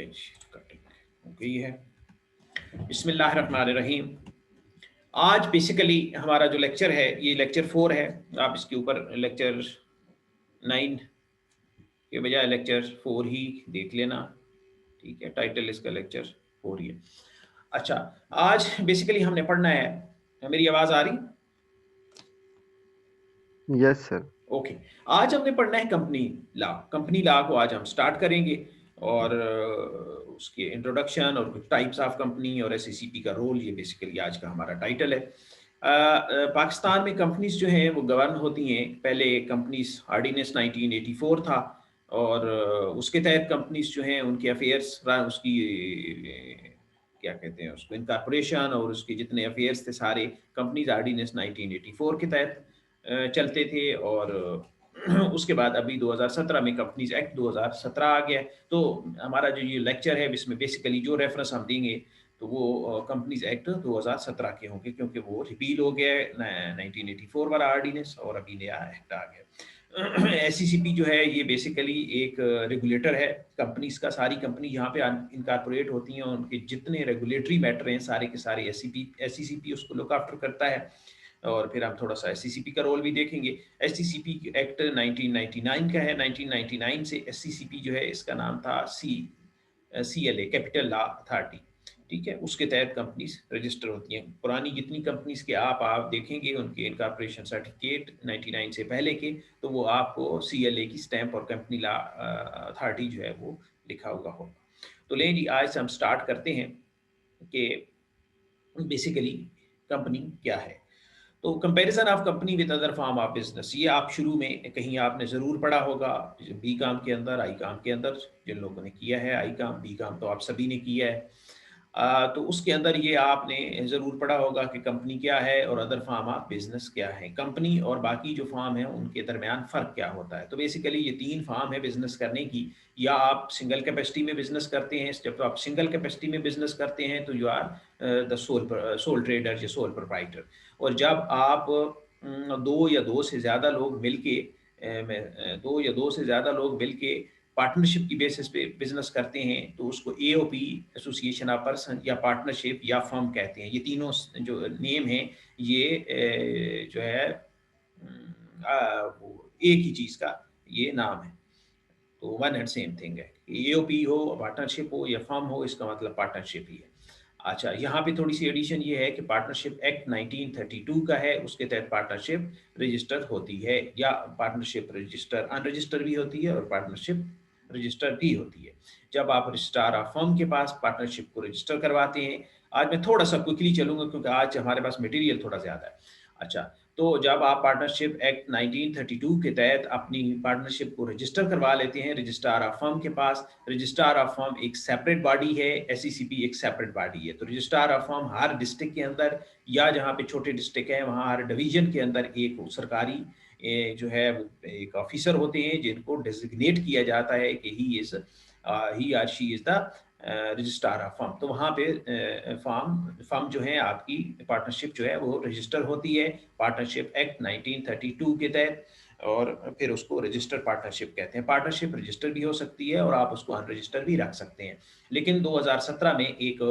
Page cutting okay है। बिस्मिल्लाहिर्रहमानिर्रहीम। आज बेसिकली हमारा जो लेक्चर है ये लेक्चर 4 है। आप इसके ऊपर लेक्चर 9 के बजाय लेक्चर 4 ही देख लेना, ठीक है। टाइटल इसका लेक्चर 4 ही है। अच्छा, आज बेसिकली हमने पढ़ना है, मेरी आवाज़ आ रही? Yes sir. ओके, आज हमने पढ़ना है कंपनी लॉ। कंपनी लॉ को आज हम स्टार्ट करेंगे और उसके इंट्रोडक्शन और कुछ टाइप्स ऑफ कंपनी और एसईसीपी का रोल, ये बेसिकली आज का हमारा टाइटल है। पाकिस्तान में कंपनीज जो हैं वो गवर्न होती हैं। पहले कंपनीज आर्डीनेंस 1984 था और उसके तहत कंपनीज जो हैं उनके अफेयर्स उसकी क्या कहते हैं उसको, इनकॉर्पोरेशन और उसके जितने अफेयर्स थे सारे कंपनीज आर्डीनेंस 1984 के तहत चलते थे। और उसके बाद अभी 2017 में कंपनीज एक्ट 2017 आ गया। तो हमारा जो ये लेक्चर है इसमें बेसिकली जो रेफरेंस हम देंगे तो वो कंपनीज एक्ट 2017 के होंगे, क्योंकि वो रिपील हो गया है 1984 वाला आर्डीनेंस और अभी नया एक्ट आ गया। एससीसीपी जो है ये बेसिकली एक रेगुलेटर है कंपनीज का। सारी कंपनी यहाँ पे इनकॉर्पोरेट होती हैं, उनके जितने रेगुलेटरी मैटर हैं सारे के सारे एससीसीपी उसको लुक आफ्टर करता है। और फिर हम थोड़ा सा एससीसीपी का रोल भी देखेंगे। एससीसीपी एक्ट 1999 का है। 1999 से एससीसीपी जो है इसका नाम था सीएलए, कैपिटल लॉ अथॉरिटी, ठीक है। उसके तहत कंपनीज रजिस्टर होती हैं। पुरानी जितनी कंपनीज के आप देखेंगे उनके इनकॉर्पोरेशन सर्टिफिकेट 99 से पहले के, तो वो आपको सीएलए की स्टैंप और कंपनी लॉ अथॉरिटी जो है वो लिखा हुआ होगा। तो लें जी, आज हम स्टार्ट करते हैं कि बेसिकली कंपनी क्या है। तो comparison of company with other form of business, ये आप शुरू में कहीं आपने ज़रूर पढ़ा होगा, बी काम के अंदर, आई काम के अंदर। जिन लोगों ने किया है आई काम, बी काम तो आप सभी ने किया है। तो उसके अंदर ये आपने ज़रूर पढ़ा होगा कि कंपनी क्या है और अदर फॉर्म ऑफ बिजनेस क्या है। कंपनी और बाकी जो फॉर्म है उनके दरमियान फ़र्क क्या होता है। तो बेसिकली ये 3 फॉर्म है बिजनेस करने की। या आप सिंगल कैपेसिटी में बिजनेस करते हैं। जब आप सिंगल कैपेसिटी में बिजनेस करते हैं तो you are the sole trader या सोल प्रोप्राइटर। और जब आप दो या दो से ज़्यादा लोग मिलके दो या दो से ज़्यादा लोग मिलके पार्टनरशिप की बेसिस पे बिजनेस करते हैं तो उसको एओपी, एसोसिएशन ऑफ पर्सन, या पार्टनरशिप या फर्म कहते हैं। ये तीनों जो नेम हैं ये जो है वो एक ही चीज़ का ये नाम है। तो वन एंड सेम थिंग है। एओपी हो, पार्टनरशिप हो या फर्म हो, इसका मतलब पार्टनरशिप ही है। अच्छा, यहाँ पे थोड़ी सी एडिशन ये है कि पार्टनरशिप एक्ट 1932 का है, उसके तहत पार्टनरशिप रजिस्टर होती है, या पार्टनरशिप रजिस्टर अनरजिस्टर भी होती है और पार्टनरशिप रजिस्टर भी होती है। जब आप रजिस्ट्रार ऑफ फर्म के पास पार्टनरशिप को रजिस्टर करवाते हैं, आज मैं थोड़ा सा क्विकली चलूंगा क्योंकि आज हमारे पास मटेरियल थोड़ा ज़्यादा है। अच्छा, तो जब आप पार्टनरशिप एक्ट 1932 के तहत अपनी पार्टनरशिप को रजिस्टर करवा लेते हैं रजिस्ट्रार ऑफ फर्म के पास, रजिस्ट्रार ऑफ फर्म एक सेपरेट बॉडी है, एससीसीपी एक सेपरेट बॉडी है। तो registrar of firm her district के अंदर, या जहाँ पे छोटे डिस्ट्रिक्ट हैं वहाँ हर डिवीजन के अंदर एक सरकारी जो है वो एक ऑफिसर होते हैं जिनको डेजिग्नेट किया जाता है कि he or she is the registrar of firm. तो वहाँ पे फर्म जो है आपकी पार्टनरशिप जो है वो रजिस्टर होती है पार्टनरशिप एक्ट 1932 के तहत, और फिर उसको रजिस्टर्ड पार्टनरशिप कहते हैं। पार्टनरशिप रजिस्टर भी हो सकती है और आप उसको अनरजिस्टर भी रख सकते हैं। लेकिन 2017 में एक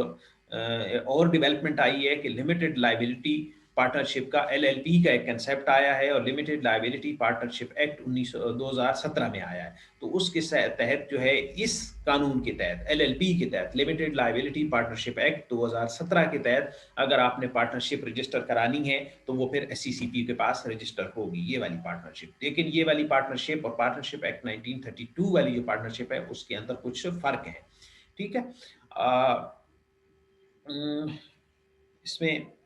और डेवलपमेंट आई है कि लिमिटेड लाइबिलिटी पार्टनरशिप का एलएलपी का एक कंसेप्ट आया है, और लिमिटेड लाइबिलिटी पार्टनरशिप एक्ट 2017 में आया है। तो उसके तहत जो है इस कानून के तहत, एलएलपी के तहत, लिमिटेड लाइबिलिटी पार्टनरशिप एक्ट 2017 के तहत अगर आपने पार्टनरशिप रजिस्टर करानी है तो वो फिर एससीसीपी के पास रजिस्टर होगी, ये वाली पार्टनरशिप। लेकिन ये वाली पार्टनरशिप और पार्टनरशिप एक्ट 1932 वाली जो पार्टनरशिप है उसके अंदर कुछ फर्क है, ठीक है। इसमें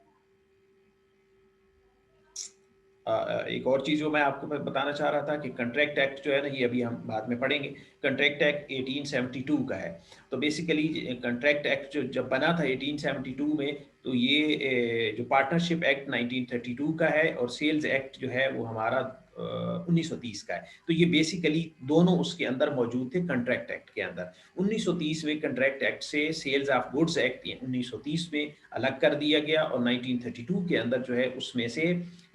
एक और चीज़ जो मैं आपको बताना चाह रहा था कि कंट्रैक्ट एक्ट जो है ना, ये अभी हम बाद में पढ़ेंगे। कंट्रैक्ट एक्ट 1872 का है। तो बेसिकली कंट्रैक्ट एक्ट जो जब बना था 1872 में, तो ये जो पार्टनरशिप एक्ट 1932 का है, और सेल्स एक्ट जो है वो हमारा 1930 का है। तो ये बेसिकली दोनों उसके अंदर मौजूद थे कंट्रैक्ट एक्ट के अंदर। 1930 में कंट्रैक्ट एक्ट से सेल्स ऑफ गुड्स एक्ट 1930 में अलग कर दिया गया, और 1932 के अंदर जो है उसमें से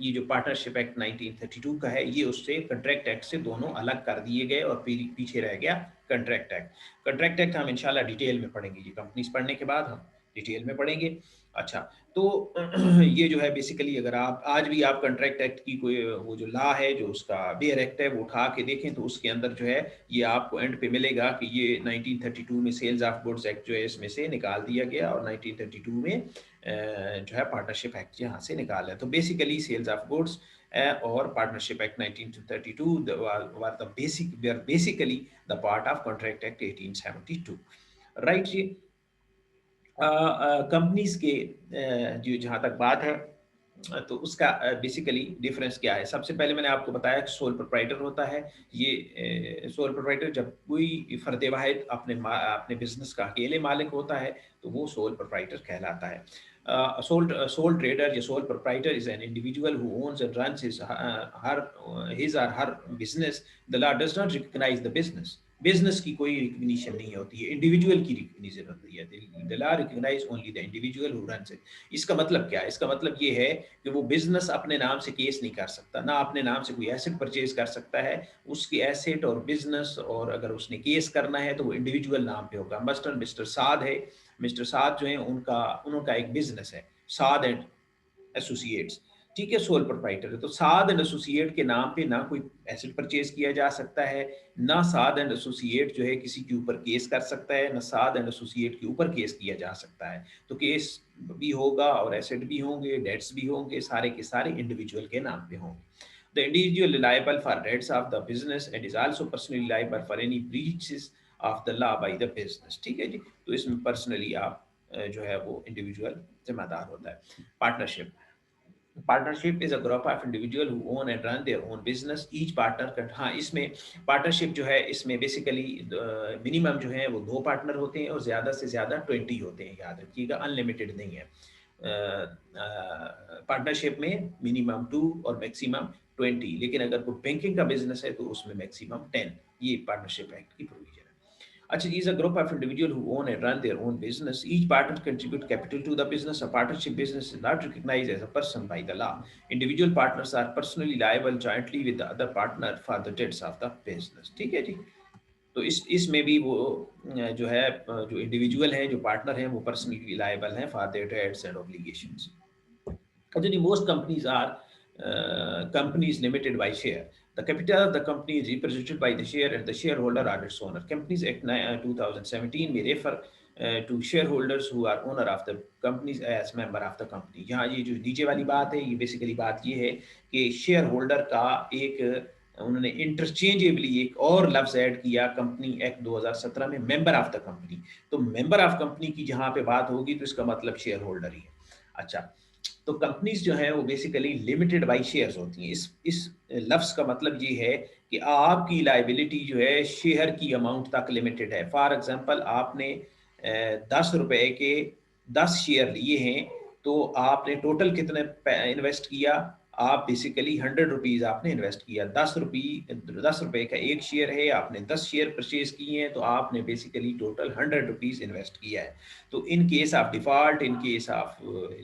ये जो पार्टनरशिप एक्ट 1932 का है, ये उससे कंट्रैक्ट एक्ट से दोनों अलग कर दिए गए, और फिर पीछे रह गया कंट्रैक्ट एक्ट। कंट्रैक्ट एक्ट हम इंशाल्लाह डिटेल में पढ़ेंगे, ये कंपनीज पढ़ने के बाद हम डिटेल में पढ़ेंगे। अच्छा, तो ये जो है बेसिकली अगर आप आज भी आप कंट्रैक्ट एक्ट की कोई वो जो लॉ है, जो उसका बेयर एक्ट है, वो उठा के देखें तो उसके अंदर जो है ये आपको एंड पे मिलेगा कि ये 1932 में सेल्स ऑफ गुड्स एक्ट जो है इसमें से निकाल दिया गया, और 1932 में जो है पार्टनरशिप एक्ट यहाँ से निकाला है। तो बेसिकली सेल्स ऑफ गुड्स और partnership act 1932 were the basically the part of contract act 1872, right जी। कंपनीज के जो जहाँ तक बात है, तो उसका बेसिकली डिफरेंस क्या है। सबसे पहले मैंने आपको बताया कि सोल प्रोप्राइटर होता है। ये सोल प्रोप्राइटर जब कोई फर्द वाहिद अपने बिजनेस का अकेले मालिक होता है तो वो सोल प्रोप्राइटर कहलाता है। सोल ट्रेडर या sole proprietor is an individual who owns and runs his or her business. The law does not recognize the business. Business की कोई रिकग्निशन नहीं होती है, इंडिविजुअल की रिकग्निशन होती है। The law recognise only the individual who runs it. इसका मतलब क्या है? इसका मतलब ये है कि वो बिजनेस अपने नाम से केस नहीं कर सकता, ना अपने नाम से कोई एसेट परचेज कर सकता है। उसकी एसेट और बिजनेस, और अगर उसने केस करना है तो वो इंडिविजुअल नाम पे होगा। मस्टर मिस्टर साद है, मिस्टर साद जो है उनका एक बिजनेस है, साद एंड एसोसिएट्स, ठीक है, सोल प्रोप्राइटर है। तो साद एंड एसोसिएट के नाम पे ना कोई एसेट परचेज किया जा सकता है, ना साद एंड एसोसिएट जो है किसी के ऊपर केस कर सकता है, ना साद एंड एसोसिएट के ऊपर केस किया जा सकता है। तो केस भी होगा और एसेट भी होंगे, डेट्स भी होंगे, सारे के सारे इंडिविजुअल के नाम पे होंगे। The individual liable for debts of the business and is also personally liable for any breaches of the law by the business, ठीक है जी। तो इसमें पर्सनली आप जो है वो इंडिविजुअल जिम्मेदार होता है। Partnership partnership is a group of individual who own and run their own business. Each partner, हाँ, इसमें पार्टनरशिप जो है इसमें बेसिकली मिनिमम जो है वो 2 पार्टनर होते हैं और ज़्यादा से ज़्यादा 20 होते हैं, याद रखिएगा, अनलिमिटेड नहीं है। पार्टनरशिप में मिनिमम 2 और मैक्सिमम 20, लेकिन अगर कोई बैंकिंग का बिजनेस है तो उसमें मैक्सिमम 10। ये पार्टनरशिप एक्ट की प्रोविजन है। अच्छा, is a group of individuals who own and run their own business. Each partner contribute capital to the business. A partnership business is not recognized as a person by the law. Individual partners are personally liable jointly with the other partner for the debts of the business. ठीक है जी। तो इसमें भी वो जो है जो individual हैं, जो पार्टनर हैं, वो पर्सनली लायबल हैं for their debts and obligations. Actually, most companies are companies limited by share. The capital of the company is represented by the share and the shareholder are its owner. Companies Act 2017 may refer to shareholders who are owner of the companies as member of the company. यहाँ ये जो नीचे वाली बात है, ये basically बात ये है कि शेयर होल्डर का एक उन्होंने इंटरचेंजेबली एक और लफ्ज ऐड किया कंपनी एक्ट 2017 में, मेंबर ऑफ द कंपनी। तो मेंबर ऑफ कंपनी की जहाँ पे बात होगी तो इसका मतलब शेयर होल्डर ही है। अच्छा, तो कंपनीज जो है वो बेसिकली लिमिटेड बाय शेयर्स होती हैं। इस लफ्ज का मतलब ये है कि आपकी लाइबिलिटी जो है शेयर की अमाउंट तक लिमिटेड है। फॉर एग्जांपल, आपने 10 रुपए के 10 शेयर लिए हैं, तो आपने टोटल कितने इन्वेस्ट किया? आप बेसिकली 100 रुपीज आपने इन्वेस्ट किया। 10 रुपए का एक शेयर है, आपने 10 शेयर परचेज किए हैं, तो आपने बेसिकली टोटल 100 रुपीज इन्वेस्ट किया है। तो in case of default, in case of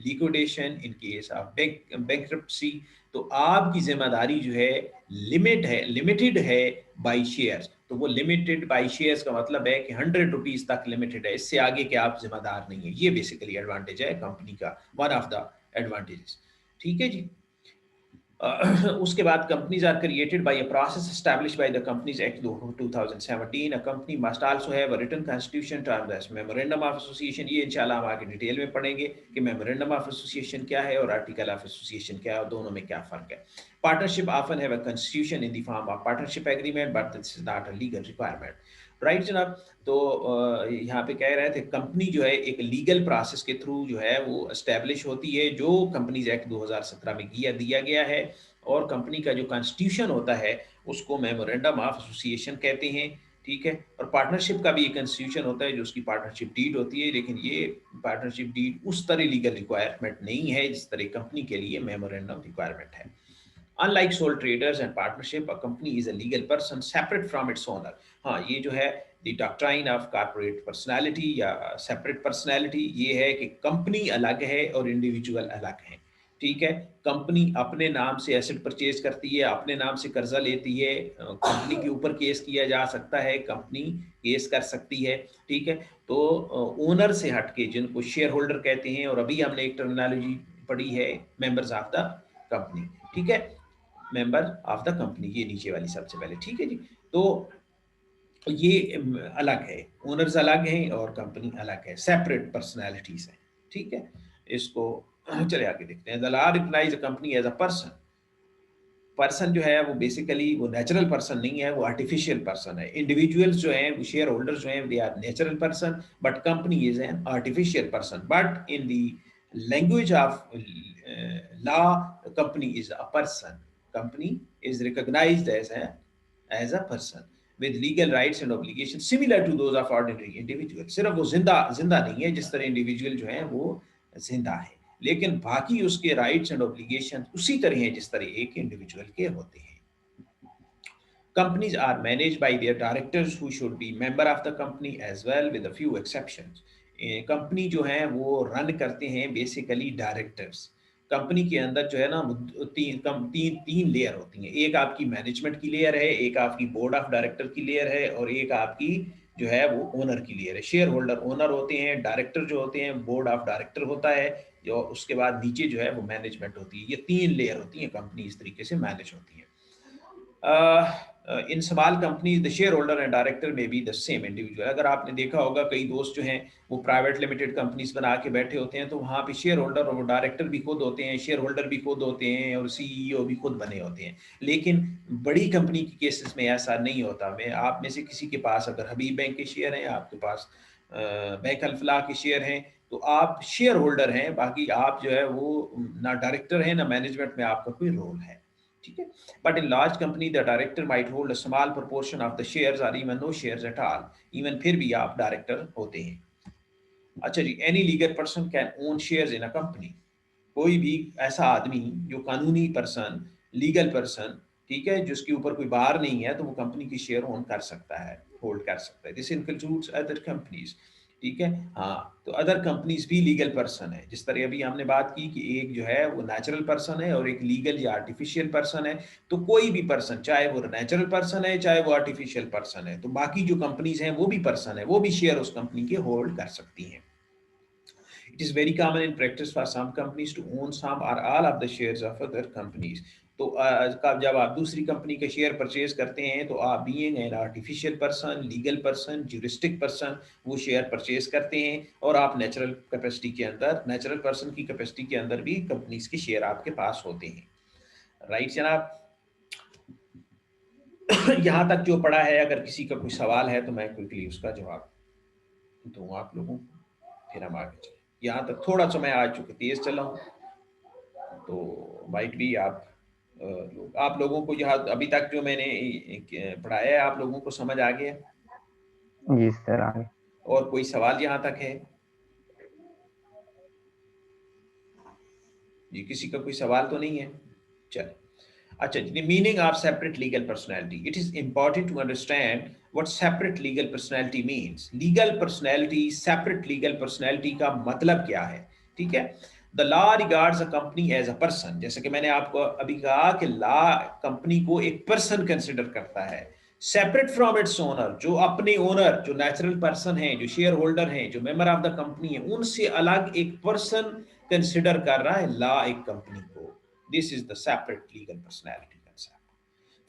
liquidation, in case of bankruptcy, तो आपकी जिम्मेदारी जो है लिमिटेड है बाई शेयर्स। तो वो लिमिटेड बाई शेयर्स का मतलब है कि 100 रुपीज तक लिमिटेड है, इससे आगे के आप जिम्मेदार नहीं है। ये बेसिकली एडवांटेज है कंपनी का, वन ऑफ द एडवांटेजेस, ठीक है जी। उसके बाद companies are created by a process established by the companies act 2017। A company must also have a written constitution terms as memorandum of association. ये इंशाल्लाह हम आगे डिटेल में पढ़ेंगे कि मेमोरेंडम ऑफ एसोसिएशन क्या है और आर्टिकल ऑफ एसोसिएशन क्या है और दोनों में क्या फर्क है। Partnership often have a constitution in the form of partnership agreement, but this is not a legal requirement, right जनाब। तो यहाँ पे कह रहे थे कंपनी जो है एक लीगल प्रोसेस के थ्रू जो है वो एस्टेब्लिश होती है, जो कंपनीज एक्ट 2017 में दिया गया है। और कंपनी का जो कॉन्स्टिट्यूशन होता है उसको मेमोरेंडम ऑफ एसोसिएशन कहते हैं, ठीक है। और पार्टनरशिप का भी एक कॉन्स्टिट्यूशन होता है जो उसकी पार्टनरशिप डीड होती है, लेकिन ये पार्टनरशिप डीड उस तरह लीगल रिक्वायरमेंट नहीं है जिस तरह कंपनी के लिए मेमोरेंडम रिक्वायरमेंट है। Unlike sole traders and partnership, a company is a legal person separate from its owner. हाँ, ये जो है the doctrine of corporate personality या separate personality, ये है कि कंपनी अलग है और इंडिविजुअल अलग है। ठीक है, कंपनी अपने नाम से एसेट परचेज करती है, अपने नाम से कर्जा लेती है, कंपनी के ऊपर केस किया जा सकता है, कंपनी केस कर सकती है। ठीक है, तो ओनर से हटके जिनको शेयर होल्डर कहते हैं, और अभी हमने एक टर्मिनोलॉजी पढ़ी है मेंबर्स ऑफ द कंपनी। ठीक है, मेंबर ऑफ द कंपनी, ये नीचे वाली सबसे पहले। ठीक है जी, तो ये अलग है, ओनर्स अलग हैं और कंपनी अलग है, सेपरेट पर्सनैलिटीज हैं। ठीक है, इसको चले आगे देखते हैं। The law recognise a company as a person. Person जो है वो बेसिकली वो नेचुरल पर्सन नहीं है, वो आर्टिफिशियल पर्सन है। इंडिविजुअल्स जो हैं, वो शेयर होल्डर्स जो हैं, they are natural person, but company is an artificial person. But in the language of law, company is a person, company is recognised as a person with legal rights and obligations similar to those of ordinary individual। सिर्फ वो जिंदा जिंदा नहीं है, जिस तरह individual जो है वो जिंदा है, लेकिन बाकी उसके राइट्स एंड ऑब्लिगेशन उसी तरह हैं जिस तरह एक इंडिविजुअल के होते हैं। Companies are managed by their directors who should be member of the company as well with a few exceptions। Company जो है वो रन करते हैं बेसिकली डायरेक्टर्स। कंपनी के अंदर जो है ना तीन लेयर होती हैं। एक आपकी मैनेजमेंट की लेयर है, एक आपकी बोर्ड ऑफ डायरेक्टर की लेयर है, और एक आपकी जो है वो ओनर की लेयर है। शेयर होल्डर ओनर होते हैं, डायरेक्टर जो होते हैं बोर्ड ऑफ डायरेक्टर होता है, जो उसके बाद नीचे जो है वो मैनेजमेंट होती है। ये तीन लेयर होती हैं, कंपनी इस तरीके से मैनेज होती है। In small companies the share holder and director में बी द सेम इंडिविजुअल। अगर आपने देखा होगा कई दोस्त जो हैं वो प्राइवेट लिमिटेड कंपनीज बना के बैठे होते हैं, तो वहाँ पे शेयर होल्डर और डायरेक्टर भी खुद होते हैं, शेयर होल्डर भी खुद होते हैं, और सीईओ भी खुद बने होते हैं। लेकिन बड़ी कंपनी के केसेस में ऐसा नहीं होता। मैं आप में से किसी के पास अगर हबीब बैंक के शेयर हैं, आपके पास बैंक अल-फलाह के शेयर हैं, तो आप शेयर होल्डर हैं, बाकी आप जो है वो ना डायरेक्टर हैं ना मैनेजमेंट में आपका कोई रोल है। ठीक है, but in large company the director might hold a small proportion of the shares or even no shares at all. Even फिर भी आप डायरेक्टर होते हैं। अच्छा जी, any legal person can own shares in a company. कोई भी ऐसा आदमी जो कानूनी पर्सन, लीगल पर्सन, ठीक है, जिसके ऊपर कोई बार नहीं है, तो वो कंपनी की शेयर ओन कर सकता है, होल्ड कर सकता है। This includes other companies. ठीक है, हाँ, तो अदर कंपनीज भी लीगल पर्सन है। जिस तरह अभी हमने बात की कि एक जो है वो नेचुरल पर्सन है और एक लीगल या आर्टिफिशियल पर्सन है, तो कोई भी पर्सन, चाहे वो नेचुरल पर्सन है चाहे वो आर्टिफिशियल पर्सन है, तो बाकी जो कंपनीज हैं वो भी पर्सन है, वो भी शेयर उस कंपनी के होल्ड कर सकती हैं। It is very common in practice for some companies to own some or all of the shares of other companies। तो जब आप दूसरी कंपनी के शेयर परचेज करते हैं, तो आप being an artificial person, legal person, juristic person, वो शेयर परचेज करते हैं, और आप नेचुरल कैपेसिटी के अंदर, नेचुरल पर्सन की कैपेसिटी के अंदर भी कंपनीज के शेयर आपके पास होते हैं। राइट जनाब। यहाँ तक जो पढ़ा है, अगर किसी का कोई सवाल है तो मैं क्विकली उसका जवाब दूँ आप लोगों को, फिर हम आगे चलें। यहाँ तक थोड़ा सा मैं आज चूंकि तेज चला हूँ, तो माइट भी आप लोगों को यहाँ अभी तक जो मैंने पढ़ाया है, आप लोगों को समझ आ गया? जी सर, आ गया। और कोई सवाल यहाँ तक है जी? किसी का कोई सवाल तो नहीं है? चल, अच्छा, the meaning of separate legal personality। It is important to understand what separate legal personality means। Legal personality, separate legal personality का मतलब क्या है? ठीक है, The law regards a company as a person। जैसे कि मैंने आपको अभी कहा कि लॉ कंपनी को एक पर्सन कंसिडर करता है, सेपरेट फ्रॉम इट्स ओनर। जो अपने ओनर, जो नेचुरल पर्सन है, जो शेयर होल्डर है, जो मेंबर ऑफ द कंपनी है, उनसे अलग एक पर्सन कंसिडर कर रहा है लॉ एक कंपनी को। This is the separate legal personality concept।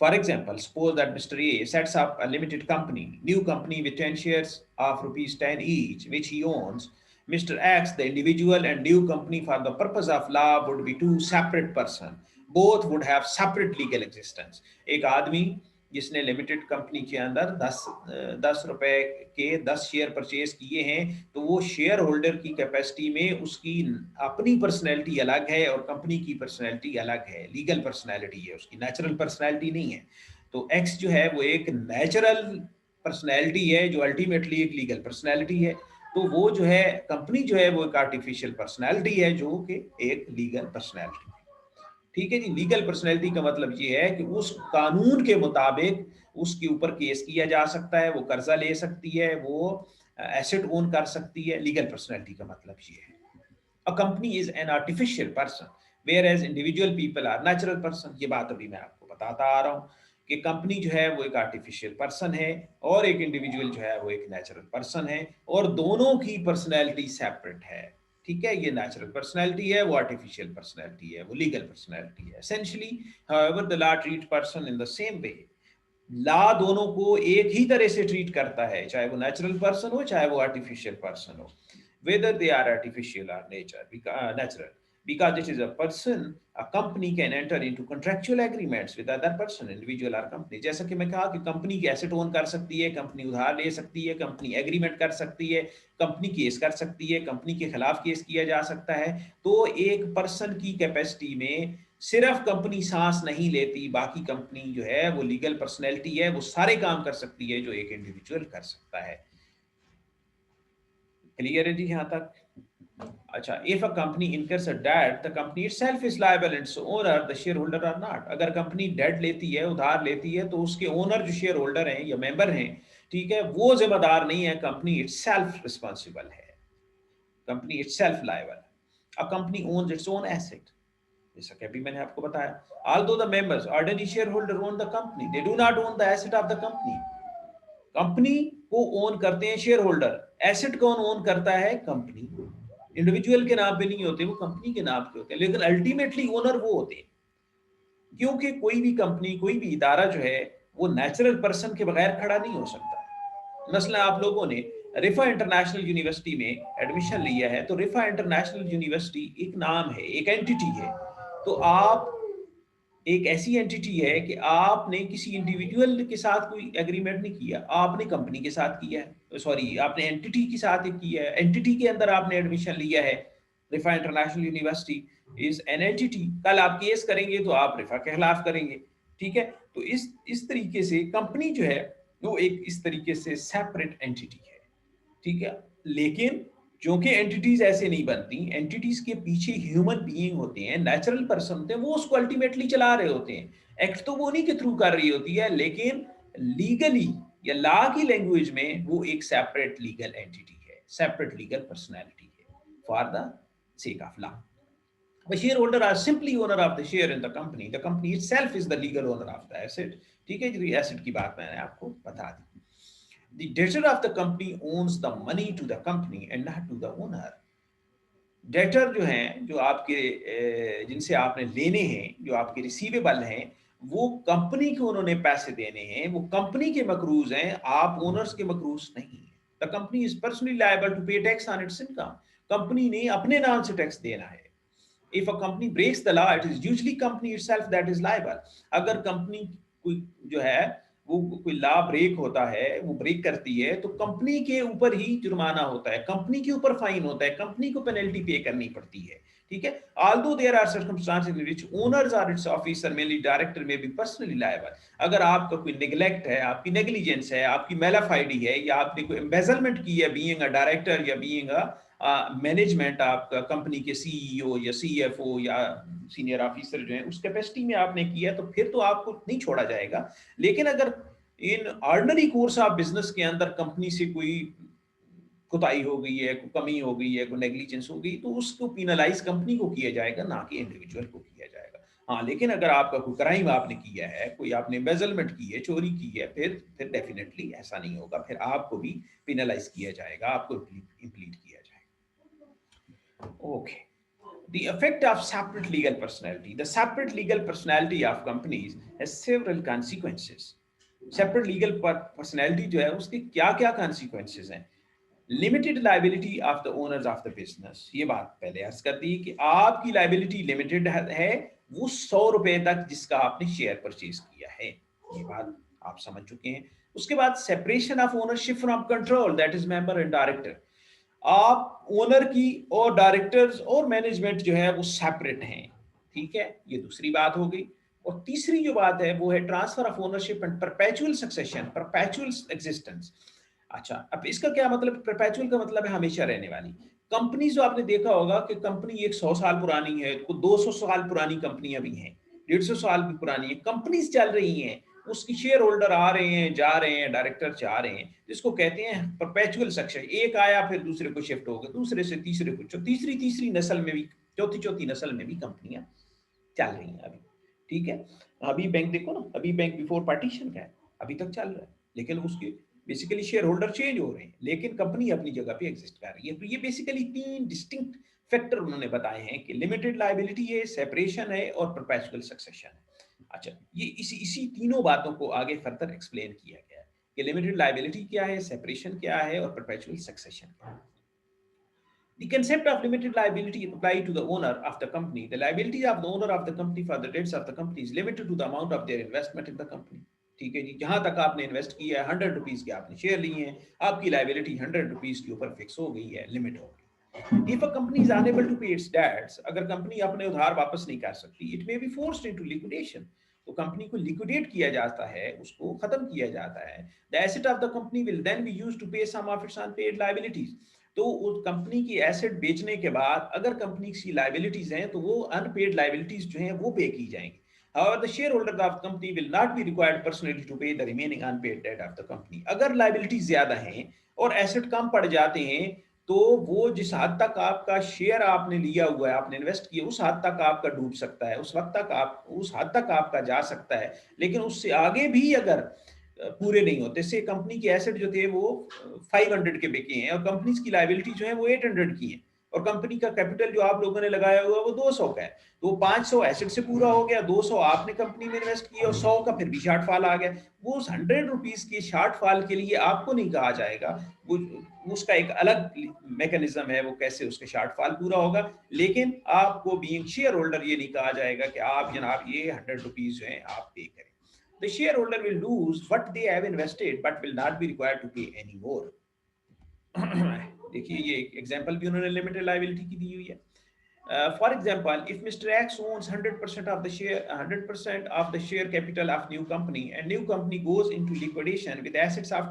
For example, suppose that Mr. A sets up a limited company, new company with 10 shares of rupees 10 each, which he owns। Mr. X, the individual, and new company for the purpose of law would be two separate persons। Both would have separate legal existence। एक आदमी जिसने limited company के अंदर 10 रुपए के 10 share purchase किए हैं, तो वो शेयर होल्डर की कैपेसिटी में उसकी अपनी पर्सनैलिटी अलग है और कंपनी की पर्सनैलिटी अलग है, लीगल पर्सनैलिटी है उसकी, नेचुरल पर्सनैलिटी नहीं है। तो एक्स जो है वो एक नेचुरल पर्सनैलिटी है जो अल्टीमेटली एक लीगल पर्सनैलिटी है। तो वो जो है कंपनी जो है वो एक आर्टिफिशियल पर्सनैलिटी है जो कि एक लीगल पर्सनैलिटी है। ठीक है जी। लीगल पर्सनैलिटी का मतलब ये है कि उस कानून के मुताबिक उसके ऊपर केस किया जा सकता है, वो कर्जा ले सकती है, वो एसेट ओन कर सकती है। लीगल पर्सनैलिटी का मतलब ये है। A company is an artificial person whereas individual people are natural person. ये बात अभी मैं आपको बताता आ रहा हूँ कि कंपनी जो है वो एक आर्टिफिशियल पर्सन है और एक इंडिविजुअल जो है वो एक नेचुरल पर्सन है, और दोनों की पर्सनैलिटी सेपरेट है। ठीक है, ये नेचुरल पर्सनैलिटी है, वो आर्टिफिशियल पर्सनैलिटी है, वो लीगल पर्सनैलिटी है। Essentially however the law treat person in the same way. Law दोनों को एक ही तरह से ट्रीट करता है, चाहे वो नेचुरल पर्सन हो चाहे वो आर्टिफिशियल पर्सन हो, whether they are artificial or natural, because it is a person. A company can enter into contractual agreements with other person, individual or company. जैसा कि मैं कहा कि कंपनी एसेट ओन कर सकती है, कंपनी उधार ले सकती है, कंपनी एग्रीमेंट कर सकती है, कंपनी केस कर सकती है, कंपनी के खिलाफ केस किया जा सकता है। तो एक पर्सन की कैपेसिटी में सिर्फ कंपनी सांस नहीं लेती, बाकी कंपनी जो है वो लीगल पर्सनैलिटी है, वो सारे काम कर सकती है जो एक इंडिविजुअल कर सकता है। क्लियर है जी यहाँ तक? अच्छा, if a company incurs a debt, the company itself is liable and its owner, the shareholder are not. अगर कंपनी डेट लेती है, उधार लेती है, तो उसके ओनर जो शेयर होल्डर हैं या मेंबर हैं, ठीक है, वो जिम्मेदार नहीं है, कंपनी itself रिस्पॉन्सिबल है, company itself liable। A company owns its own asset, जैसा कि अभी मैंने आपको बताया। Although the members, ordinary shareholder own the company, they do not own the asset of the company। Company को ओन करते हैं शेयर होल्डर, एसेट कौन ओन करता है? कंपनी। इंडिविजुअल के नाम पे नहीं होते, वो कंपनी के नाम पे होते हैं, लेकिन अल्टीमेटली ओनर वो होते हैं। क्योंकि कोई भी कंपनी, कोई भी इदारा जो है वो नेचुरल पर्सन के बगैर खड़ा नहीं हो सकता। मसलन आप लोगों ने रिफा इंटरनेशनल यूनिवर्सिटी में एडमिशन लिया है, तो रिफा इंटरनेशनल यूनिवर्सिटी एक नाम है, एक एंटिटी है। तो आप एक ऐसी एंटिटी है कि आपने किसी इंडिविजुअल के साथ कोई एग्रीमेंट नहीं किया, आपने कंपनी के साथ किया है, सॉरी आपने एंटिटी के साथ किया है, एंटिटी के अंदर आपने एडमिशन लिया है। Riphah international university is an entity. कल आप केस करेंगे तो आप रिफा के खिलाफ करेंगे। ठीक है, तो इस तरीके से कंपनी जो है वो एक इस तरीके से सेपरेट एंटिटी है। ठीक है, लेकिन जो कि एंटिटीज ऐसे नहीं बनती, एंटिटीज के पीछे ह्यूमन बीइंग होते हैं, नेचुरल पर्सन होते हैं, वो उसको अल्टीमेटली चला रहे होते हैं। एक्ट तो वो नहीं के थ्रू कर रही होती है, लेकिन लीगली या लॉ की लैंग्वेज में वो एक सेपरेट लीगल एंटिटी है, सेपरेट लीगल पर्सनैलिटी है for the sake of law. The shareholder are simply owner of the share in the company. The company itself is the legal owner of the asset. ठीक है जी, asset की बात मैंने आपको बता दी। The debtor of the company owns the money to the company and not to the owner. Debtor जो हैं, जो आपके जिनसे आपने लेने हैं, जो आपके रिसीवेबल हैं, वो कंपनी को उन्होंने पैसे देने हैं, वो कंपनी के मकरूज हैं, आप ओनर्स के मकरूज नहीं हैं। The company is personally liable to pay tax on its income. Company ने अपने नाम से टैक्स देना है। If a company breaks the law, it is usually company itself that is liable. अगर कंपनी कोई जो है वो कोई लॉ ब्रेक होता है, वो ब्रेक करती है, तो कंपनी के ऊपर ही जुर्माना होता है, कंपनी के ऊपर फाइन होता है, कंपनी को पेनल्टी पे करनी पड़ती है। ठीक है, although there are circumstances in which owners or its officer, mainly director, may be personally liable। अगर आपका कोई नेग्लेक्ट है, आपकी नेग्लिजेंस है, आपकी मेलाफाइडी है, या आपने कोई एम्बेजलमेंट की है बीइंग अ डायरेक्टर या बीइंग अ मैनेजमेंट, आपका कंपनी के सीईओ या सीएफओ या सीनियर ऑफिसर जो है उस कैपेसिटी में आपने किया, तो फिर तो आपको नहीं छोड़ा जाएगा। लेकिन अगर in ordinary course of business के अंदर कंपनी से कोई कोताही हो गई है, कोई कमी हो गई है, कोई नेग्लिजेंस हो गई, तो उसको पिनलाइज कंपनी को किया जाएगा, ना कि इंडिविजुअल को किया जाएगा। हाँ, लेकिन अगर आपका कोई क्राइम आपने किया है, कोई आपने एम्बेजलमेंट की है, चोरी की है, फिर डेफिनेटली ऐसा नहीं होगा, फिर आपको भी पिनलाइज किया जाएगा, आपको इम्प्लीट किया जाएगा। Okay, the effect of separate legal personality. The separate legal personality of companies has several consequences. Separate legal personality जो है उसके क्या क्या consequences हैं? Limited liability of the owners of the business. ये बात पहले अर्ज कर दी कि आपकी liability limited है, वो 100 रुपए तक जिसका आपने शेयर परचेज किया है, ये बात आप समझ चुके हैं। उसके बाद separation of ownership from control, that is member and director. आप ओनर की और डायरेक्टर्स और मैनेजमेंट जो है वो सेपरेट हैं। ठीक है, ये दूसरी बात हो गई। और तीसरी जो बात है वो है transfer of ownership and perpetual succession, perpetual existence. अच्छा, अब इसका क्या मतलब? परपेचुअल का मतलब है हमेशा रहने वाली। कंपनी जो आपने देखा होगा कि कंपनी एक 100 साल पुरानी है, 200 साल पुरानी कंपनियां भी हैं, 150 साल भी पुरानी है, कंपनीज चल रही हैं, उसकी शेयर होल्डर आ रहे हैं, जा रहे हैं, डायरेक्टर जा रहे हैं, जिसको कहते हैं परपेचुअल सक्सेशन। एक आया फिर दूसरे को शिफ्ट हो गए, दूसरे से तीसरे को, तीसरी तीसरी नस्ल में भी, चौथी चौथी नस्ल में भी कंपनियां चल रही हैं अभी। ठीक है, अभी बैंक देखो ना, अभी बैंक बिफोर पार्टीशन का है, अभी तक चल रहा है, लेकिन उसके बेसिकली शेयर होल्डर चेंज हो रहे हैं, लेकिन कंपनी अपनी जगह पे एग्जिस्ट कर रही है। तो ये बेसिकली 3 डिस्टिंक्ट फैक्टर उन्होंने बताए हैं कि लिमिटेड लायबिलिटी है, सेपरेशन है और परपेचुअल सक्सेशन है। अच्छा, ये इसी तीनों बातों को आगे फर्दर एक्सप्लेन किया गया है कि लिमिटेड लायबिलिटी क्या है, सेपरेशन क्या है और परपेचुअल सक्सेशन क्या है। The concept of limited liability applied to the owner of the company. The liability of the owner of the company for the debts of the company is limited to the amount of their investment in the company. ठीक है जी, जहां तक आपने invest किया है, 100 rupees के आपने share लिए हैं, आपकी लाइबिलिटी 100 रुपीज के ऊपर फिक्स हो गई है, लिमिट हो गई। If a company is unable to pay its debts, अगर कंपनी अपने उधार वापस नहीं कर सकती, it may be forced into liquidation, तो कंपनी को लिक्विडेट किया जाता है, उसको खत्म किया जाता है। The asset of the company will then be used to pay some of its unpaid liabilities, तो उस कंपनी की एसेट बेचने के बाद अगर कंपनी की लाइबिलिटीज हैं तो वो अनपेड लाइबिलिटीज जो हैं वो पे की जाएंगी। However, the shareholder of the company will not be required personally to pay the remaining unpaid debt of the company. अगर लाइबिलिटीज ज्यादा हैं और एसेट कम पड़ जाते हैं तो वो जिस हद तक आपका शेयर आपने लिया हुआ है, आपने इन्वेस्ट किया, उस हद तक आपका डूब सकता है, उस वक्त तक आप उस हद तक आपका जा सकता है, लेकिन उससे आगे भी अगर पूरे नहीं होते। इससे कंपनी की एसेट जो थे वो 500 के बिके हैं और कंपनी की लाइबिलिटी जो है वो 800 की है, और कंपनी का कैपिटल जो आप लोगों ने लगाया हुआ वो 200 का है, तो 500 एसेट से पूरा हो गया, 200 आपने कंपनी में इन्वेस्ट किया और 100 का फिर भी शॉर्टफॉल आ गया। वो उस 100 रुपीज के शॉर्टफॉल के लिए आपको नहीं कहा जाएगा, वो उसका एक अलग मैकेनिज्म है, वो कैसे उसका शॉर्टफॉल पूरा होगा, लेकिन आपको बीइंग शेयर होल्डर ये नहीं कहा जाएगा कि आप जनाब ये 100 रुपीज जो है आप पे करें। The shareholder will lose what they have invested but will not be required to pay any more. देखिए ये एग्जांपल भी उन्होंने लिमिटेड लायबिलिटी की दी हुई है। For example, if Mr. X owns 100% of the share, 100% of the share capital of new company, and new company goes into liquidation with assets of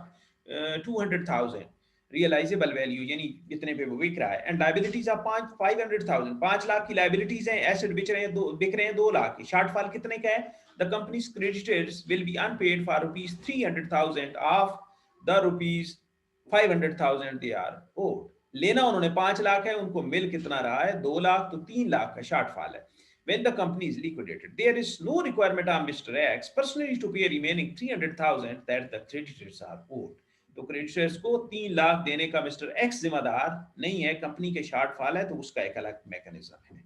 200,000 realizable value, यानी जितने पे वो बिक रहा है, and liabilities of 500,000, 5 लाख की liabilities हैं, asset बिक रहे हैं 2 लाख की, शॉर्टफॉल कितने का है? The company's creditors will be unpaid for rupees 300,000 of the rupees 500,000 they are owed. लेना उन्होंने 5 लाख है, उनको मिल कितना रहा है? 2 लाख, तो 3 लाख का शॉर्टफॉल है। When the company is liquidated, there is no requirement on Mr. X personally to pay remaining 300,000 that the creditors are owed. तो क्रेडिटर्स को 3 लाख देने का मिस्टर एक्स जिम्मेदार नहीं है, कंपनी के शॉर्टफॉल है तो उसका एक अलग मैकेनिज्म है।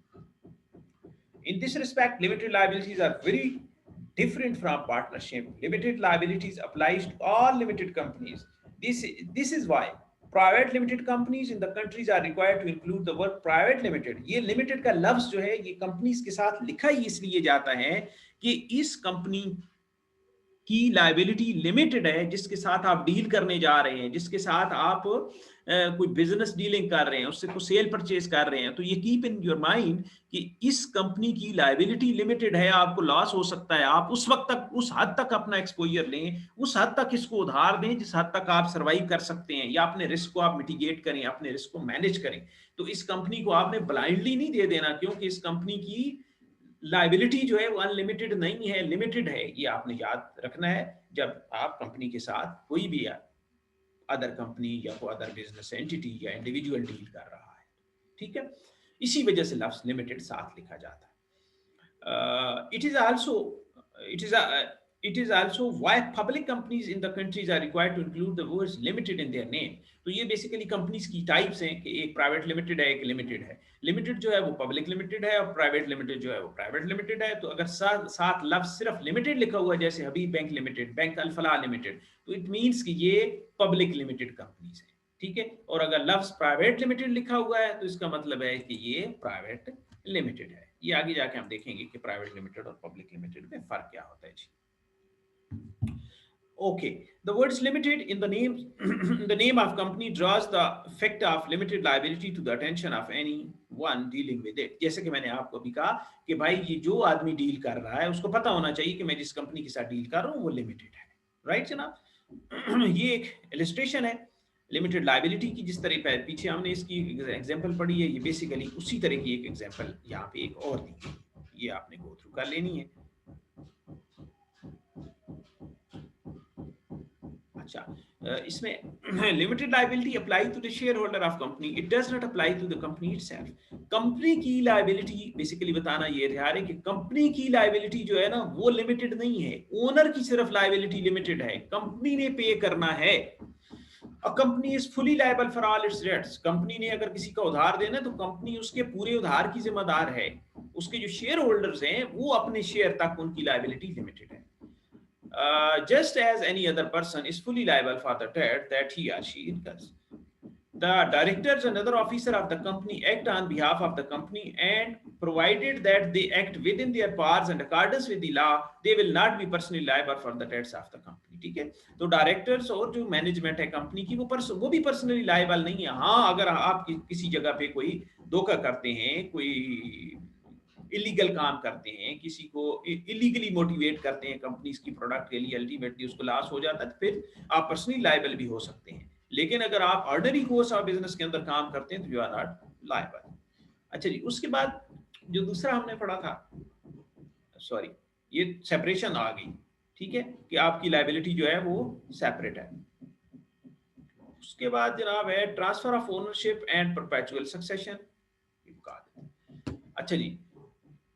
In this respect, limited liabilities are very different from partnership. Limited liabilities applies to all limited companies. This is why private limited companies in the countries are required to include the word private limited. ये limited का लफ्ज जो है ये companies के साथ लिखा ही इसलिए जाता है कि इस कंपनी की लाइबिलिटी लिमिटेड है, जिसके साथ आप डील करने जा रहे हैं, जिसके साथ आप कोई बिजनेस डीलिंग कर रहे हैं, उससे कोई सेल परचेज कर रहे हैं, तो ये कीप इन योर माइंड कि इस कंपनी की लाइबिलिटी लिमिटेड है, आपको लॉस हो सकता है, आप उस वक्त तक उस हद तक अपना एक्सपोजर लें, उस हद तक इसको उधार दें जिस हद तक आप सर्वाइव कर सकते हैं, या अपने रिस्क को आप मिटिगेट करें, अपने रिस्क को मैनेज करें। तो इस कंपनी को आपने ब्लाइंडली नहीं दे देना, क्योंकि इस कंपनी की लाइबिलिटी जो है वो अनलिमिटेड नहीं है, लिमिटेड है। ये आपने याद रखना है जब आप कंपनी के साथ कोई भी अदर कंपनी या कोई अदर बिजनेस एंटिटी या इंडिविजुअल डील कर रहा है। ठीक है, इसी वजह से लफ्ज लिमिटेड साथ लिखा जाता है। It is also why public companies in the countries are required to include the words limited in their name. तो ये बेसिकली कंपनीज की टाइप्स हैं कि एक प्राइवेट लिमिटेड है, एक लिमिटेड है। लिमिटेड जो है वो पब्लिक लिमिटेड है और प्राइवेट लिमिटेड जो है वो प्राइवेट लिमिटेड है। तो अगर साथ लफ्ज सिर्फ लिमिटेड लिखा हुआ है, जैसे हबीब bank limited, bank Al Falah limited, तो इट मींस कि ये पब्लिक लिमिटेड कंपनीज है। ठीक है, और अगर लफ्ज प्राइवेट लिमिटेड लिखा हुआ है तो इसका मतलब है कि ये प्राइवेट लिमिटेड है। ये आगे जाके हम देखेंगे कि प्राइवेट लिमिटेड और पब्लिक लिमिटेड में फर्क क्या होता है जी। Okay, the words limited in the name the name of company draws the effect of limited liability to the attention of anyone dealing with it. जैसे कि मैंने आपको भी कहा कि भाई ये जो आदमी डील कर रहा है उसको पता होना चाहिए कि मैं जिस कंपनी के साथ डील कर रहा हूँ वो लिमिटेड है, राइट जनाब। ये एक इलस्ट्रेशन है लिमिटेड लायबिलिटी की जिस तरह पीछे हमने इसकी एग्जांपल पढ़ी है, ये बेसिकली उसी तरह की एक एग्जांपल यहाँ पे एक और दी गई है, ये आपने गो थ्रू कर लेनी है। अच्छा, इसमें limited liability apply to the shareholder of company, it does not apply to the company itself. Company की लायबिलिटी बेसिकली बताना ये ध्यान है कि कंपनी की लायबिलिटी जो है ना वो लिमिटेड नहीं है, ओनर की सिर्फ लायबिलिटी लिमिटेड है, कंपनी ने पे करना है। A company is fully liable for all its debts। Company ने अगर किसी का उधार देना है तो कंपनी उसके पूरे उधार की जिम्मेदार है, उसके जो शेयर होल्डर्स हैं वो अपने शेयर तक उनकी लायबिलिटी लिमिटेड है। Just as any other person is fully liable for the debt that he or she incurs. The directors and other officer of the company act on behalf of the company, and provided that they act within their powers and accordance with the law, they will not be personally liable for the debts of the company। ठीक है, तो directors और जो management है company की वो भी personally liable नहीं है। हाँ, अगर आप किसी जगह पे कोई धोखा करते हैं, कोई इलीगल काम करते हैं, किसी को इलीगली मोटिवेट करते हैं कंपनीज की प्रोडक्ट के लिए, अल्टीमेटली उसको लॉस हो जाता है, तो फिर आप पर्सनली लायबल भी हो सकते हैं। लेकिन अगर आप ऑर्डिनरी कोर्स ऑफ बिजनेस के अंदर काम करते हैं तो यू आर नॉट लायबल। अच्छा जी, उसके बाद जो दूसरा हमने पढ़ा था, सॉरी, ये सेपरेशन आ गई, ठीक है, कि आपकी लायबिलिटी जो है वो सेपरेट है। उसके बाद जनाब है transfer of ownership and perpetual succession. अच्छा जी,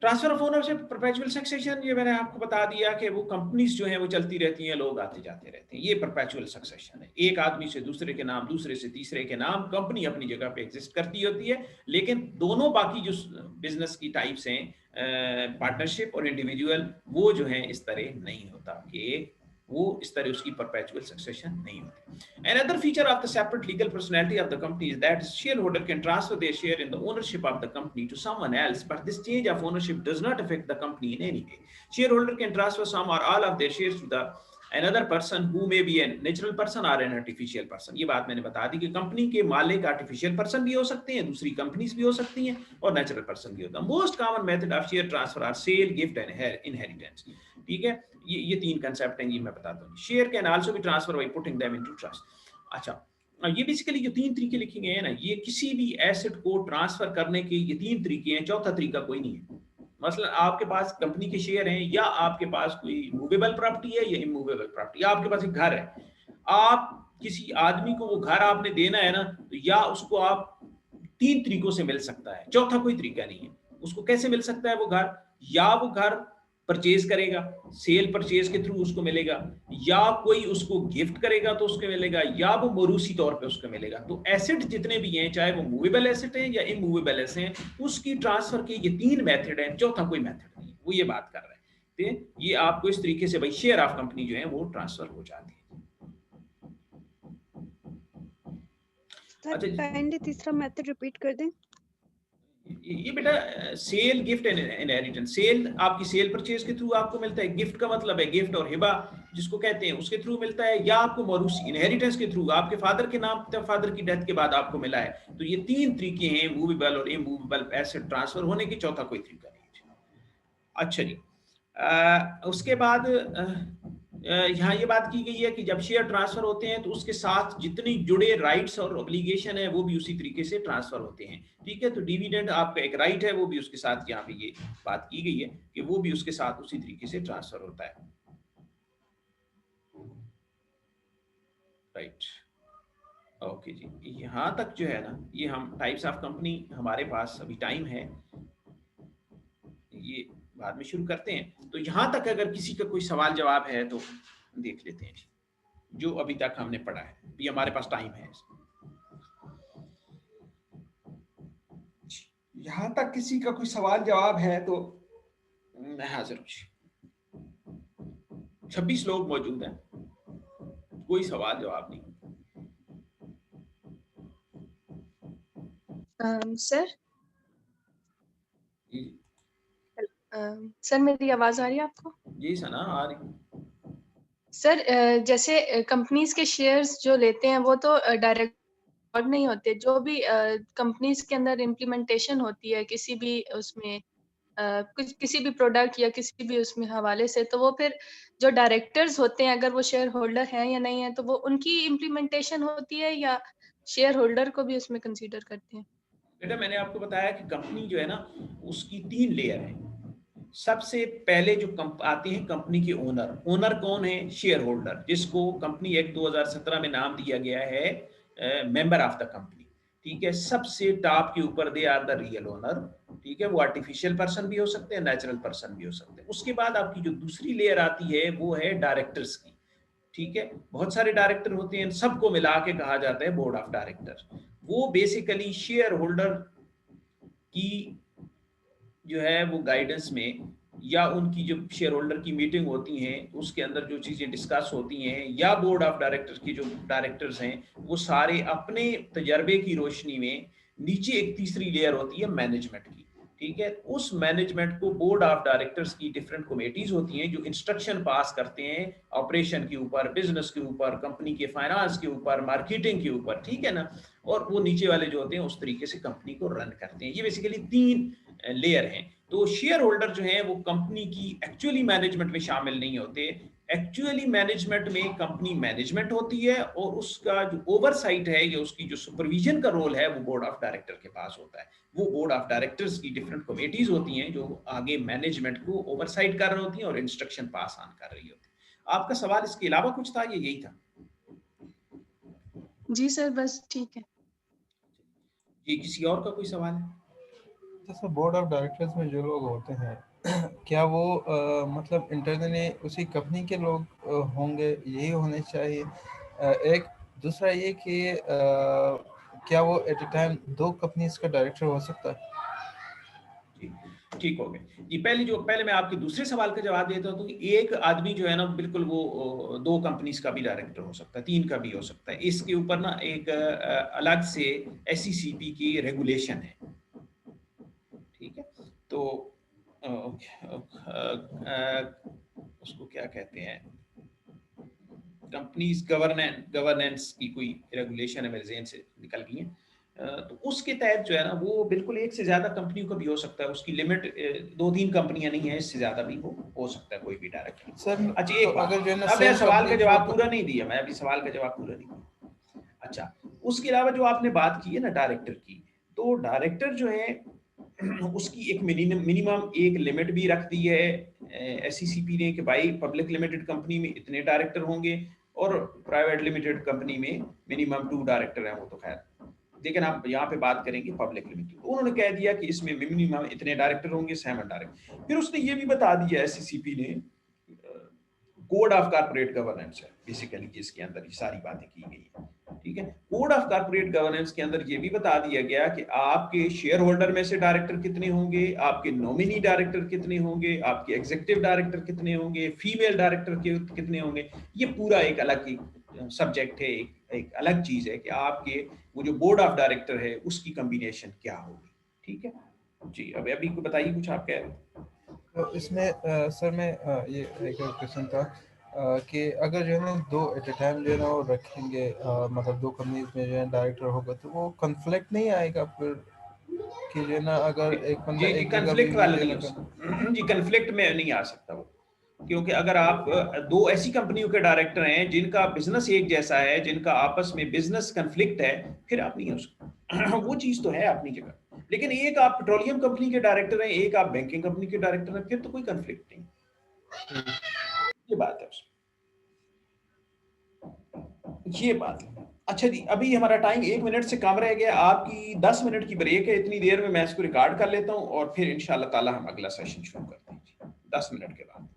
transfer of ownership, perpetual succession, ये मैंने आपको बता दिया कि वो कंपनीज जो हैं वो चलती रहती हैं, लोग आते जाते रहते हैं, ये परपेचुअल सक्सेशन है। एक आदमी से दूसरे के नाम, दूसरे से तीसरे के नाम, कंपनी अपनी जगह पे एग्जिस्ट करती होती है, लेकिन दोनों बाकी जो बिजनेस की टाइप्स हैं, पार्टनरशिप और इंडिविजुअल, वो जो है इस तरह नहीं होता कि वो इस तरह उसकी परपेचुअल सक्सेशन नहीं होती। Another feature of the separate legal personality of the company is that shareholder can transfer their share in the ownership of the company to someone else, but this change of ownership does not affect the company in any way. Shareholder can transfer some or all of their shares to the another person who may be a natural person or an artificial person। ये बात मैंने बता दी कि company के मालिक artificial person भी हो सकते हैं, दूसरी कंपनीज भी हो सकती हैं, और नेचुरल पर्सन भी होता है। Most common method of share transfer are sale, gift and inheritance. ठीक है, ये तीन कंसेप्ट हैं, ये मैं बताता हूँ। Share can also be transfer by putting them into trust. अच्छा, ये बेसिकली जो तीन तरीके लिखे गए हैं ना, ये किसी भी एसेट को ट्रांसफर करने के ये तीन तरीके हैं, चौथा तरीका कोई नहीं है। मसलन आपके पास कंपनी के शेयर हैं, या आपके पास कोई मूवेबल प्रॉपर्टी है या इमूवेबल प्रॉपर्टी, या आपके पास एक घर है, आप किसी आदमी को वो घर आपने देना है ना, तो या उसको आप तीन तरीकों से मिल सकता है, चौथा कोई तरीका नहीं है। उसको कैसे मिल सकता है वो घर? या वो घर परचेज करेगा, सेल परचेज के थ्रू उसको मिलेगा, या कोई उसको गिफ्ट करेगा तो उसको मिलेगा, या वो मौरूसी तौर पे उसको मिलेगा। तो एसेट जितने भी हैं, चाहे वो मूवेबल एसेट हैं या इमूवेबल एसेट हैं, उसकी ट्रांसफर के ये तीन मेथड हैं, चौथा कोई मेथड नहीं। वो ये बात कर रहे हैं, तो ये आपको इस तरीके से भाई शेयर ऑफ कंपनी जो है वो ट्रांसफर हो जाती है। सर काइंडली तीसरा मेथड रिपीट कर दें। ये बेटा sale, gift and inheritance. Sale आपकी सेल परचेज के थ्रू आपको मिलता है, गिफ्ट का मतलब है गिफ्ट और हिबा जिसको कहते हैं, उसके थ्रू मिलता है, या आपको मौरूसी इनहेरिटेंस के थ्रू आपके फादर के नाम, फादर की डेथ के बाद आपको मिला है। तो ये तीन तरीके हैं मूवेबल और इमूवेबल एसेट ट्रांसफर होने के, चौथा कोई तरीका नहीं है। अच्छा जी, उसके बाद यहाँ ये बात की गई है कि जब शेयर ट्रांसफर होते हैं तो उसके साथ जितनी जुड़े राइट्स और ऑब्लिगेशन है वो भी उसी तरीके से ट्रांसफर होते हैं। ठीक है, तो डिविडेंड आपका एक राइट है, वो भी उसके साथ, यहाँ पे ये बात की गई है कि वो भी उसके साथ उसी तरीके से ट्रांसफर होता है। राइट, ओके जी, यहाँ तक जो है ना, ये हम टाइप्स ऑफ कंपनी, हमारे पास अभी टाइम है, ये बाद में शुरू करते हैं। तो यहाँ तक अगर किसी का कोई सवाल जवाब है तो देख लेते हैं जो अभी तक हमने पढ़ा है, अभी हमारे पास टाइम है। यहाँ तक किसी का कोई सवाल जवाब है तो मैं हाजिर हूँ। 26 लोग मौजूद हैं, कोई सवाल जवाब नहीं। सर सर मेरी आवाज आ रही है आपको? जी सना, आ रही। सर जैसे कंपनीज के शेयर्स जो लेते हैं वो तो डायरेक्ट नहीं होते, जो भी कंपनीज के अंदर इम्प्लीमेंटेशन होती है किसी भी उसमें कुछ किसी भी प्रोडक्ट या किसी भी उसमें हवाले से, तो वो फिर जो डायरेक्टर्स होते हैं अगर वो शेयर होल्डर हैं या नहीं है, तो वो उनकी इम्प्लीमेंटेशन होती है या शेयर होल्डर को भी उसमें कंसीडर करते हैं? बेटा मैंने आपको बताया कि कंपनी जो है ना उसकी 3 लेयर है। सबसे पहले जो आते हैं कंपनी के ओनर। ओनर कौन है? शेयर होल्डर, जिसको कंपनी एक्ट 2017 में नाम दिया गया है मेंबर ऑफ द कंपनी। ठीक है, सबसे टॉप के ऊपर they are the real owner. ठीक है, वो आर्टिफिशियल पर्सन भी हो सकते हैं, नेचुरल पर्सन भी हो सकते हैं। उसके बाद आपकी जो दूसरी लेयर आती है वो है डायरेक्टर्स की। ठीक है, बहुत सारे डायरेक्टर होते हैं, सबको मिला के कहा जाता है बोर्ड ऑफ डायरेक्टर। वो बेसिकली शेयर होल्डर की जो है वो गाइडेंस में या उनकी जो शेयर होल्डर की मीटिंग होती हैं उसके अंदर जो चीज़ें डिस्कस होती हैं, या बोर्ड ऑफ डायरेक्टर्स की जो डायरेक्टर्स हैं वो सारे अपने तजर्बे की रोशनी में, नीचे एक तीसरी लेयर होती है मैनेजमेंट की। ठीक है, उस मैनेजमेंट को बोर्ड ऑफ डायरेक्टर्स की डिफरेंट कमेटीज होती हैं जो इंस्ट्रक्शन पास करते हैं ऑपरेशन के ऊपर, बिजनेस के ऊपर, कंपनी के फाइनेंस के ऊपर, मार्केटिंग के ऊपर। ठीक है ना, और वो नीचे वाले जो होते हैं उस तरीके से कंपनी को रन करते हैं। ये बेसिकली 3 लेयर हैं। तो शेयर होल्डर जो है वो कंपनी की एक्चुअली मैनेजमेंट में शामिल नहीं होते। एक्चुअली मैनेजमेंट में कंपनी मैनेजमेंट होती है और उसका जो ओवरसाइट है या उसकी जो सुपरविजन का रोल है वो बोर्ड ऑफ डायरेक्टर के पास होता है। वो बोर्ड ऑफ डायरेक्टर्स की डिफरेंट कमेटीज होती हैं जो आगे मैनेजमेंट को ओवरसाइट कर रही होती हैं और इंस्ट्रक्शन पास ऑन कर रही होती है। आपका सवाल इसके अलावा कुछ था, ये यही था? जी सर, बस ठीक है। जी, किसी और का कोई सवाल है? जैसे बोर्ड ऑफ डायरेक्टर्स में जो लोग होते हैं क्या वो मतलब इंटरनली उसी कंपनी के लोग होंगे, यही होने चाहिए? एक दूसरा ये कि क्या वो एट अ टाइम 2 कंपनीज का डायरेक्टर हो सकता है? जी, ठीक हो गया जी। पहले मैं आपके दूसरे सवाल का जवाब देता हूँ। तो एक आदमी जो है ना बिल्कुल वो 2 कंपनीज का भी डायरेक्टर हो सकता है, 3 का भी हो सकता है। इसके ऊपर ना एक अलग से SECP की रेगुलेशन है। ठीक है, तो उसको क्या कहते हैं, कंपनीज गवर्नेंस की कोई रेगुलेशन है, मेरे ज़हन से निकल गई है। तो उसके तहत जो है ना वो बिल्कुल एक से ज्यादा कंपनियों का भी हो सकता है। उसकी लिमिट 2-3 कंपनियां नहीं है, इससे ज्यादा भी हो सकता है कोई भी डायरेक्टर। सर अच्छा, एक बात, अगर जो है ना अब मैं सवाल का जवाब पूरा नहीं दिया, मैं अभी सवाल का जवाब पूरा नहीं दिया। अच्छा, उसके अलावा जो आपने बात की है ना डायरेक्टर की, तो डायरेक्टर जो है उसकी एक मिनिमम एक लिमिट भी रख दी है SECP ने कि भाई पब्लिक लिमिटेड कंपनी में इतने डायरेक्टर होंगे और प्राइवेट लिमिटेड कंपनी में मिनिमम 2 डायरेक्टर हैं। वो तो खैर, लेकिन आप यहाँ पे बात करेंगे पब्लिक लिमिटेड, उन्होंने कह दिया कि इसमें मिनिमम इतने डायरेक्टर होंगे, 7 डायरेक्टर। फिर उसने ये भी बता दिया SECP ने, कोड ऑफ कॉर्पोरेट गवर्नेंस है बेसिकली जिसके अंदर ये सारी बातें की गई है। ठीक है, कोड ऑफ कॉर्पोरेट गवर्नेंस के अंदर ये भी बता दिया गया कि आपके शेयर होल्डर में से डायरेक्टर कितने होंगे, आपके नॉमिनी डायरेक्टर कितने होंगे, आपके एग्जीक्यूटिव डायरेक्टर कितने होंगे, फीमेल डायरेक्टर कितने होंगे। ये पूरा एक अलग सब्जेक्ट है, एक अलग चीज है कि आपके वो जो बोर्ड ऑफ डायरेक्टर है उसकी कॉम्बिनेशन क्या होगी। ठीक है जी, अभी को बताइए कुछ आप कह रहे हैं। तो इसमें सर मैं ये एक क्वेश्चन था कि अगर जो है ना 2 एट अ टाइम जो है ना वो रखेंगे, मतलब 2 कंपनीज में जो है डायरेक्टर होगा, तो वो कन्फ्लिक्ट नहीं आएगा फिर कि जो है ना अगर एक बंदा एक जगह कन्फ्लिक्ट वाला नहीं हो सकता जी, कन्फ्लिक्ट में नहीं आ सकता वो, क्योंकि अगर आप 2 ऐसी कंपनियों के डायरेक्टर हैं जिनका बिजनेस एक जैसा है, जिनका आपस में बिजनेस कन्फ्लिक्ट है, फिर आप नहीं हो सकता। वो चीज तो है अपनी जगह। लेकिन एक आप पेट्रोलियम कंपनी के डायरेक्टर हैं, एक आप बैंकिंग कंपनी के डायरेक्टर हैं, फिर तो कोई कन्फ्लिक्ट नहीं। ये बात है उसमें, ये बात है। अच्छा जी, अभी हमारा टाइम 1 मिनट से कम रह गया, आपकी 10 मिनट की ब्रेक है। इतनी देर में मैं इसको रिकॉर्ड कर लेता हूँ और फिर इंशाल्लाह ताला हम अगला सेशन शुरू करते हैं 10 मिनट के बाद।